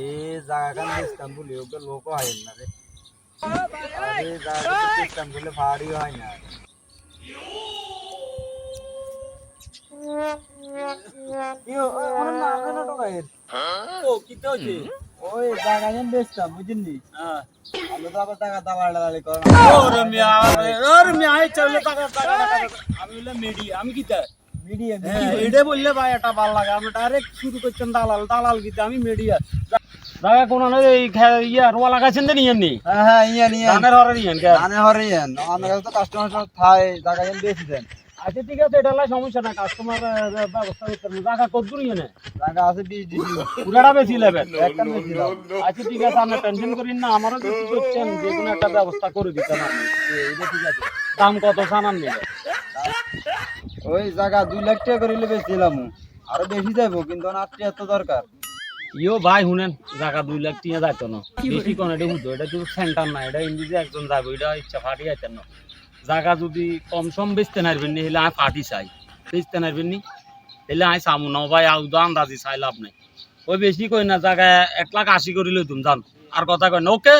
এ জায়গা বেচতাম বলে ওকে লোক হয় না রে। আরে জায়গা বেচতাম বলে ভাড়ি হয় না। ওই জায়গা যেন বেচতাম বুঝলি। আমি তো আবার টাকা দালালি করে মিডিয়া এটা বললে ভাই এটা ভালো লাগে আমি ডাইরেক্ট শুরু করছেন দালাল দালাল গীতে আমি মিডিয়া জায়গা কোন এই ইয়া রোয়া লাগাইছেন তো নিয়েন নি হ্যাঁ হ্যাঁ ইয়ান ইয়ান ধানের হরে নিয়েন ধানে হরে ইয়ান আমার কাছে তো কাস্টমার থাই জায়গা যেন বেশি দেন। আচ্ছা ঠিক আছে এটা লাই সমস্যা না কাস্টমার ব্যবস্থা করতে হবে জায়গা কত দূর ইয়ে জায়গা আছে 20 ডিসি পুরাটা বেশি লেবেন একটা বেশি দাও। আচ্ছা ঠিক আছে আপনি টেনশন করেন না আমারও কিছু করছেন যে কোনো একটা ব্যবস্থা করে দিতেন আপনি এটা ঠিক আছে। দাম কত জানান নেবে ওই জায়গা 2 লাখ টাকা করিলে বেচছিলাম আরো বেশি যাইবো কিন্তু আমার 8 তো দরকার। ইয়ো ভাই শুনেন জায়গা 2 লাখ টিয়া যাইতো না বেশি কোন এটা হুতো এটা কিন্তু সেন্টার না এটা ইন্ডিজে একজন যাবো এটা ইচ্ছা ফাটি যাইতেন না জায়গা যদি কম সম বেচতে নারবেন নি হলে আমি ফাটি চাই বেচতে নারবেন নি হলে আমি চামু না ভাই আউদা আন্দাজি চাই লাভ নাই ওই বেশি কই না জায়গা 1,80,000 করিলে তুমি জান আর কথা কই না ওকে।